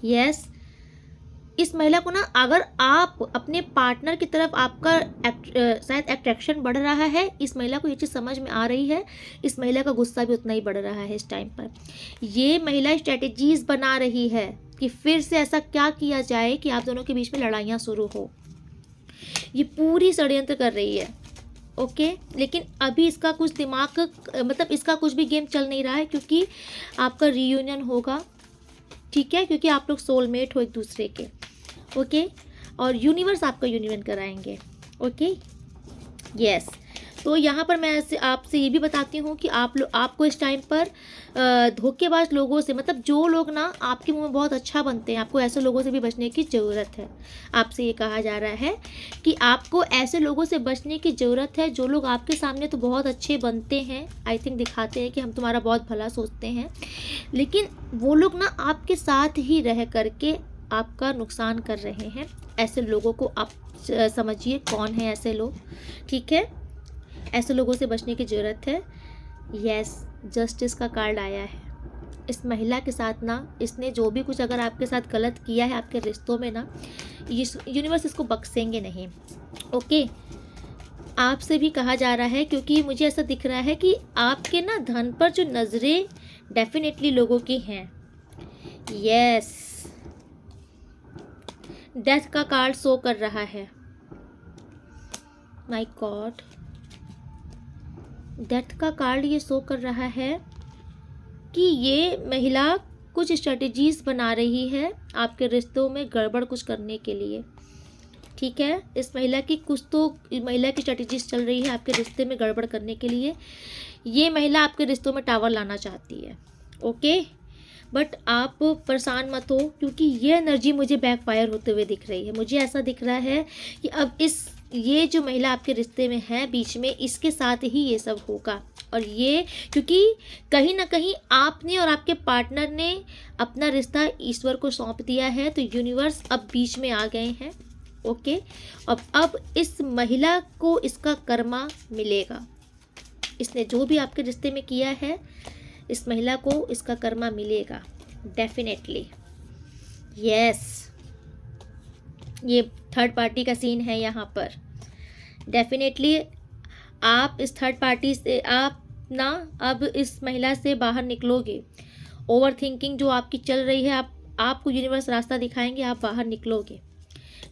यस, इस महिला को ना, अगर आप अपने पार्टनर की तरफ आपका शायद अट्रैक्शन बढ़ रहा है, इस महिला को ये चीज़ समझ में आ रही है, इस महिला का गुस्सा भी उतना ही बढ़ रहा है इस टाइम पर। ये महिला स्ट्रेटेजीज बना रही है कि फिर से ऐसा क्या किया जाए कि आप दोनों के बीच में लड़ाइयाँ शुरू हो। ये पूरी षड्यंत्र कर रही है। ओके, लेकिन अभी इसका कुछ दिमाग, मतलब इसका कुछ भी गेम चल नहीं रहा है, क्योंकि आपका रीयूनियन होगा। ठीक है, क्योंकि आप लोग सोलमेट हो एक दूसरे के। ओके, और यूनिवर्स आपका यूनियन कराएंगे। ओके, यस, तो यहाँ पर मैं आपसे ये भी बताती हूँ कि आपको इस टाइम पर धोखेबाज लोगों से, मतलब जो लोग ना आपके मुंह में बहुत अच्छा बनते हैं, आपको ऐसे लोगों से भी बचने की ज़रूरत है। आपसे ये कहा जा रहा है कि आपको ऐसे लोगों से बचने की ज़रूरत है, जो लोग आपके सामने तो बहुत अच्छे बनते हैं, आई थिंक दिखाते हैं कि हम तुम्हारा बहुत भला सोचते हैं, लेकिन वो लोग ना आपके साथ ही रह करके आपका नुकसान कर रहे हैं। ऐसे लोगों को आप समझिए कौन है ऐसे लोग। ठीक है, ऐसे लोगों से बचने की ज़रूरत है। यस, जस्टिस का कार्ड आया है। इस महिला के साथ ना, इसने जो भी कुछ अगर आपके साथ गलत किया है आपके रिश्तों में ना, यूनिवर्स इसको बख्शेंगे नहीं। ओके, आपसे भी कहा जा रहा है, क्योंकि मुझे ऐसा दिख रहा है कि आपके ना धन पर जो नज़रें डेफिनेटली लोगों की हैं। यस, डेथ का कार्ड शो कर रहा है। माय गॉड, डेथ का कार्ड ये शो कर रहा है कि ये महिला कुछ स्ट्रेटजीज बना रही है आपके रिश्तों में गड़बड़ कुछ करने के लिए। ठीक है, इस महिला की कुछ तो महिला की स्ट्रेटजीज चल रही है आपके रिश्ते में गड़बड़ करने के लिए। ये महिला आपके रिश्तों में टावर लाना चाहती है, ओके। बट आप परेशान मत हो, क्योंकि ये एनर्जी मुझे बैकफायर होते हुए दिख रही है। मुझे ऐसा दिख रहा है कि अब ये जो महिला आपके रिश्ते में है बीच में, इसके साथ ही ये सब होगा। और ये क्योंकि कहीं ना कहीं आपने और आपके पार्टनर ने अपना रिश्ता ईश्वर को सौंप दिया है, तो यूनिवर्स अब बीच में आ गए हैं, ओके। अब इस महिला को इसका कर्मा मिलेगा। इसने जो भी आपके रिश्ते में किया है, इस महिला को इसका कर्मा मिलेगा डेफिनेटली। यस, ये थर्ड पार्टी का सीन है यहाँ पर। डेफिनेटली आप इस थर्ड पार्टी से आप ना अब इस महिला से बाहर निकलोगे। ओवर थिंकिंग जो आपकी चल रही है, आपको यूनिवर्स रास्ता दिखाएंगे, आप बाहर निकलोगे,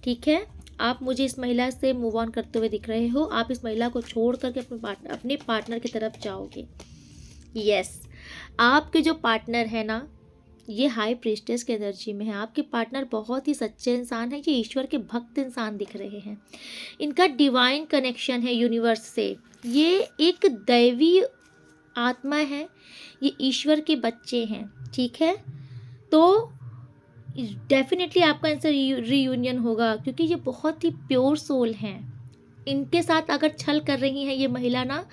ठीक है। आप मुझे इस महिला से मूव ऑन करते हुए दिख रहे हो। आप इस महिला को छोड़ करके अपने पार्टनर की तरफ जाओगे। यस, आपके जो पार्टनर है ना, ये हाई प्रीस्टेस की एनर्जी में है। आपके पार्टनर बहुत ही सच्चे इंसान है, ये ईश्वर के भक्त इंसान दिख रहे हैं। इनका डिवाइन कनेक्शन है यूनिवर्स से। ये एक दैवी आत्मा है, ये ईश्वर के बच्चे हैं, ठीक है। तो डेफिनेटली आपका इनसे रीयूनियन होगा, क्योंकि ये बहुत ही प्योर सोल हैं। इनके साथ अगर छल कर रही हैं ये महिला ना,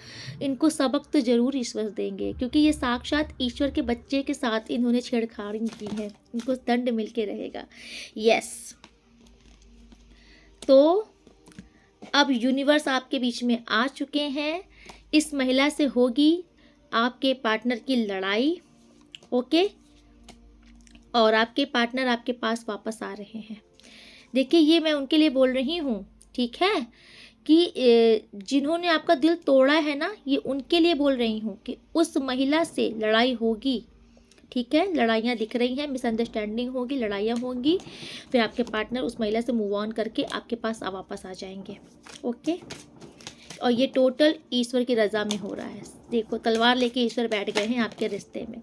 इनको सबक तो जरूर ईश्वर देंगे, क्योंकि ये साक्षात ईश्वर के बच्चे के साथ इन्होंने छेड़छाड़ की है। इनको दंड मिल के रहेगा। यस, तो अब यूनिवर्स आपके बीच में आ चुके हैं। इस महिला से होगी आपके पार्टनर की लड़ाई, ओके। और आपके पार्टनर आपके पास वापस आ रहे हैं। देखिए, ये मैं उनके लिए बोल रही हूँ, ठीक है, कि जिन्होंने आपका दिल तोड़ा है ना, ये उनके लिए बोल रही हूँ कि उस महिला से लड़ाई होगी, ठीक है। लड़ाइयाँ दिख रही हैं, मिसअंडरस्टैंडिंग होगी, लड़ाइयाँ होंगी, फिर आपके पार्टनर उस महिला से मूव ऑन करके आपके पास वापस आ जाएंगे, ओके। और ये टोटल ईश्वर की रज़ा में हो रहा है। देखो, तलवार लेके ईश्वर बैठ गए हैं आपके रिश्ते में।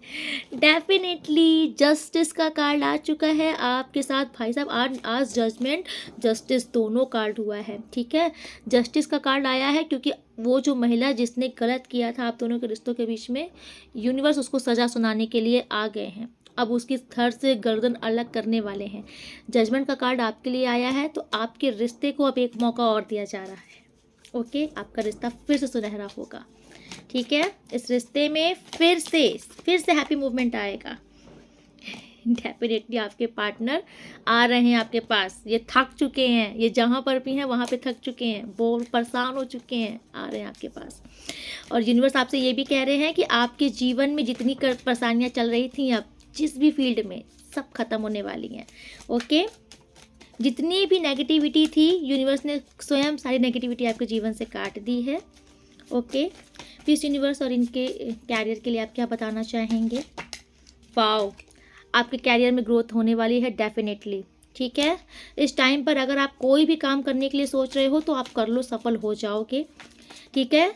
डेफिनेटली जस्टिस का कार्ड आ चुका है आपके साथ भाई साहब। आज जजमेंट जस्टिस दोनों कार्ड हुआ है, ठीक है। जस्टिस का कार्ड आया है क्योंकि वो जो महिला जिसने गलत किया था आप दोनों के रिश्तों के बीच में, यूनिवर्स उसको सज़ा सुनाने के लिए आ गए हैं। अब उसकी थर से गर्दन अलग करने वाले हैं। जजमेंट का कार्ड आपके लिए आया है, तो आपके रिश्ते को अब एक मौका और दिया जा रहा है, ओके। आपका रिश्ता फिर से सुनहरा होगा, ठीक है। इस रिश्ते में फिर से हैप्पी मूवमेंट आएगा। डेफिनेटली आपके पार्टनर आ रहे हैं आपके पास। ये थक चुके हैं, ये जहाँ पर भी हैं वहाँ पे थक चुके हैं, बहुत परेशान हो चुके हैं, आ रहे हैं आपके पास। और यूनिवर्स आपसे ये भी कह रहे हैं कि आपके जीवन में जितनी परेशानियाँ चल रही थी, अब जिस भी फील्ड में, सब खत्म होने वाली हैं, ओके। जितनी भी नेगेटिविटी थी, यूनिवर्स ने स्वयं सारी नेगेटिविटी आपके जीवन से काट दी है, ओके। पीस यूनिवर्स और इनके कैरियर के लिए आप क्या बताना चाहेंगे? वाओ, आपके कैरियर में ग्रोथ होने वाली है डेफिनेटली, ठीक है। इस टाइम पर अगर आप कोई भी काम करने के लिए सोच रहे हो तो आप कर लो, सफल हो जाओगे, ठीक है।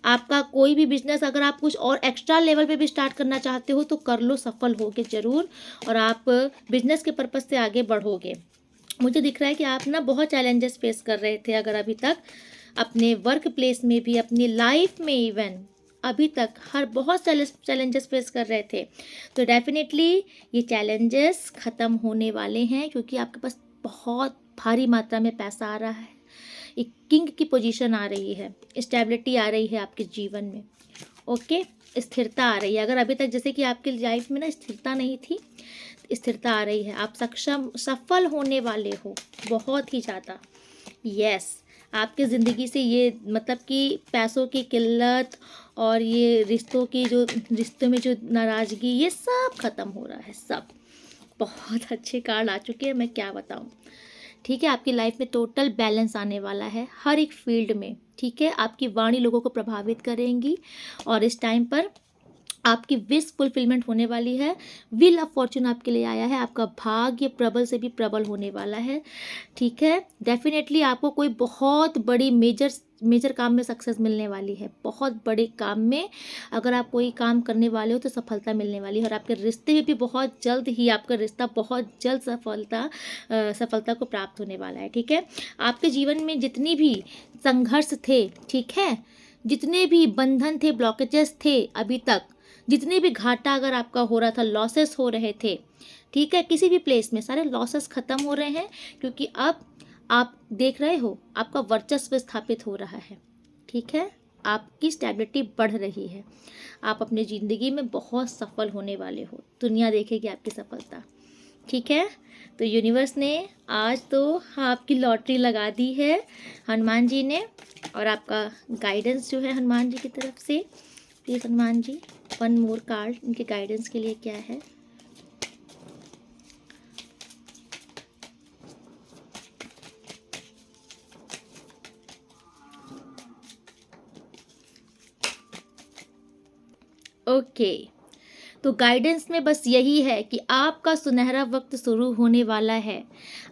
आपका कोई भी बिजनेस अगर आप कुछ और एक्स्ट्रा लेवल पे भी स्टार्ट करना चाहते हो तो कर लो, सफल होगे ज़रूर। और आप बिजनेस के पर्पज़ से आगे बढ़ोगे। मुझे दिख रहा है कि आप ना बहुत चैलेंजेस फेस कर रहे थे, अगर अभी तक अपने वर्क प्लेस में भी, अपनी लाइफ में इवन अभी तक हर बहुत चैलेंजेस फेस कर रहे थे, तो डेफिनेटली ये चैलेंजेस ख़त्म होने वाले हैं, क्योंकि आपके पास बहुत भारी मात्रा में पैसा आ रहा है। एक किंग की पोजीशन आ रही है, स्टेबिलिटी आ रही है आपके जीवन में, ओके। स्थिरता आ रही है। अगर अभी तक जैसे कि आपकी लाइफ में ना स्थिरता नहीं थी, स्थिरता आ रही है। आप सफल होने वाले हो बहुत ही ज़्यादा। यस, आपकी ज़िंदगी से ये मतलब कि पैसों की किल्लत और ये रिश्तों में जो नाराज़गी, ये सब ख़त्म हो रहा है, सब। बहुत अच्छे कार्ड आ चुके हैं, मैं क्या बताऊं, ठीक है। आपकी लाइफ में टोटल बैलेंस आने वाला है हर एक फील्ड में, ठीक है। आपकी वाणी लोगों को प्रभावित करेंगी और इस टाइम पर आपकी विश फुलफिलमेंट होने वाली है। व्हील ऑफ फॉर्चून आपके लिए आया है। आपका भाग्य प्रबल से भी प्रबल होने वाला है, ठीक है। डेफिनेटली आपको कोई बहुत बड़ी मेजर मेजर काम में सक्सेस मिलने वाली है, बहुत बड़े काम में अगर आप कोई काम करने वाले हो तो सफलता मिलने वाली है। और आपके रिश्ते में भी बहुत जल्द ही आपका रिश्ता बहुत जल्द सफलता को प्राप्त होने वाला है। ठीक है, आपके जीवन में जितनी भी संघर्ष थे, ठीक है, जितने भी बंधन थे, ब्लॉकेजेस थे अभी तक, जितने भी घाटा अगर आपका हो रहा था, लॉसेस हो रहे थे, ठीक है, किसी भी प्लेस में सारे लॉसेस खत्म हो रहे हैं, क्योंकि अब आप देख रहे हो आपका वर्चस्व स्थापित हो रहा है। ठीक है, आपकी स्टेबिलिटी बढ़ रही है, आप अपनी ज़िंदगी में बहुत सफल होने वाले हो, दुनिया देखेगी आपकी सफलता। ठीक है, तो यूनिवर्स ने आज तो आपकी लॉटरी लगा दी है हनुमान जी ने, और आपका गाइडेंस जो है हनुमान जी की तरफ से। Please Hanuman ji, one more card इनके गाइडेंस के लिए क्या है। ओके, तो गाइडेंस में बस यही है कि आपका सुनहरा वक्त शुरू होने वाला है।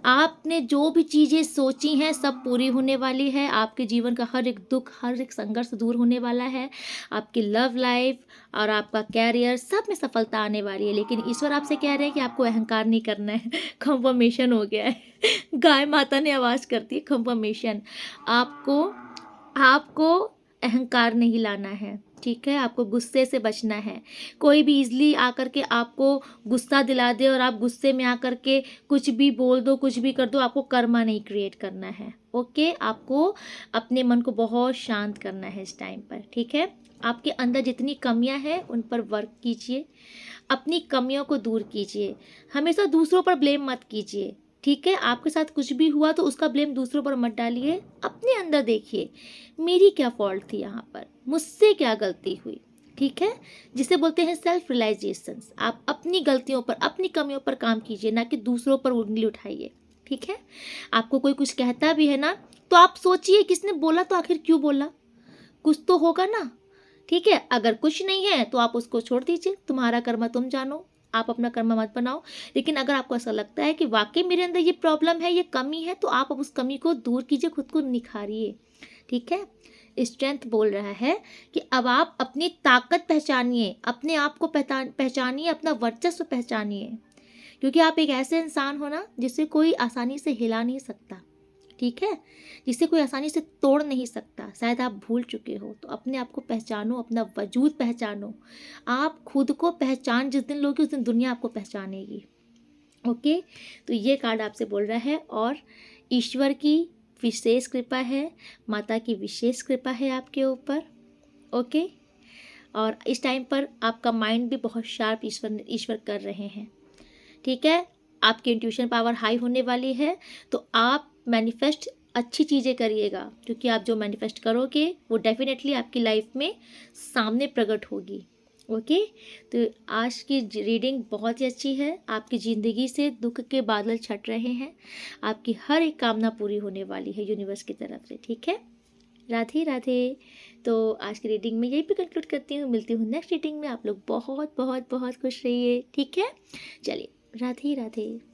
आपने जो भी चीज़ें सोची हैं सब पूरी होने वाली है। आपके जीवन का हर एक दुख, हर एक संघर्ष दूर होने वाला है। आपकी लव लाइफ और आपका कैरियर सब में सफलता आने वाली है। लेकिन ईश्वर आपसे कह रहे हैं कि आपको अहंकार नहीं करना है। कंफर्मेशन हो गया है। गाय माता ने आवाज़ करती है कंफर्मेशन। आपको आपको अहंकार नहीं लाना है। ठीक है, आपको गुस्से से बचना है। कोई भी इजली आकर के आपको गुस्सा दिला दे और आप गुस्से में आकर के कुछ भी बोल दो, कुछ भी कर दो, आपको कर्मा नहीं क्रिएट करना है। ओके, आपको अपने मन को बहुत शांत करना है इस टाइम पर। ठीक है, आपके अंदर जितनी कमियां हैं उन पर वर्क कीजिए, अपनी कमियों को दूर कीजिए, हमेशा दूसरों पर ब्लेम मत कीजिए। ठीक है, आपके साथ कुछ भी हुआ तो उसका ब्लेम दूसरों पर मत डालिए, अपने अंदर देखिए मेरी क्या फॉल्ट थी, यहाँ पर मुझसे क्या गलती हुई। ठीक है, जिसे बोलते हैं सेल्फ रियलाइजेशन। आप अपनी गलतियों पर, अपनी कमियों पर काम कीजिए, ना कि दूसरों पर उंगली उठाइए। ठीक है, आपको कोई कुछ कहता भी है ना तो आप सोचिए किसने बोला, तो आखिर क्यों बोला, कुछ तो होगा ना। ठीक है, अगर कुछ नहीं है तो आप उसको छोड़ दीजिए, तुम्हारा कर्म तुम जानो, आप अपना कर्म मत बनाओ। लेकिन अगर आपको ऐसा लगता है कि वाकई मेरे अंदर ये प्रॉब्लम है, ये कमी है, तो आप अब उस कमी को दूर कीजिए, खुद को निखारिए। ठीक है, स्ट्रेंथ बोल रहा है कि अब आप अपनी ताकत पहचानिए, अपने आप को पहचानिए, अपना वर्चस्व पहचानिए, क्योंकि आप एक ऐसे इंसान हो ना जिसे कोई आसानी से हिला नहीं सकता। ठीक है, जिसे कोई आसानी से तोड़ नहीं सकता। शायद आप भूल चुके हो, तो अपने आप को पहचानो, अपना वजूद पहचानो। आप खुद को पहचान जिस दिन लोगे उस दिन दुनिया आपको पहचानेगी। ओके, तो ये कार्ड आपसे बोल रहा है, और ईश्वर की विशेष कृपा है, माता की विशेष कृपा है आपके ऊपर। ओके, और इस टाइम पर आपका माइंड भी बहुत शार्प ईश्वर कर रहे हैं। ठीक है, आपकी इंट्यूशन पावर हाई होने वाली है, तो आप मैनिफेस्ट अच्छी चीज़ें करिएगा, क्योंकि आप जो मैनिफेस्ट करोगे वो डेफिनेटली आपकी लाइफ में सामने प्रकट होगी। ओके, तो आज की रीडिंग बहुत ही अच्छी है। आपकी ज़िंदगी से दुख के बादल छट रहे हैं, आपकी हर एक कामना पूरी होने वाली है यूनिवर्स की तरफ से। ठीक है, राधे राधे। तो आज की रीडिंग में यही पे कंक्लूड करती हूँ, मिलती हूँ नेक्स्ट रीडिंग में। आप लोग बहुत बहुत बहुत खुश रहिए। ठीक है, चलिए, राधे राधे।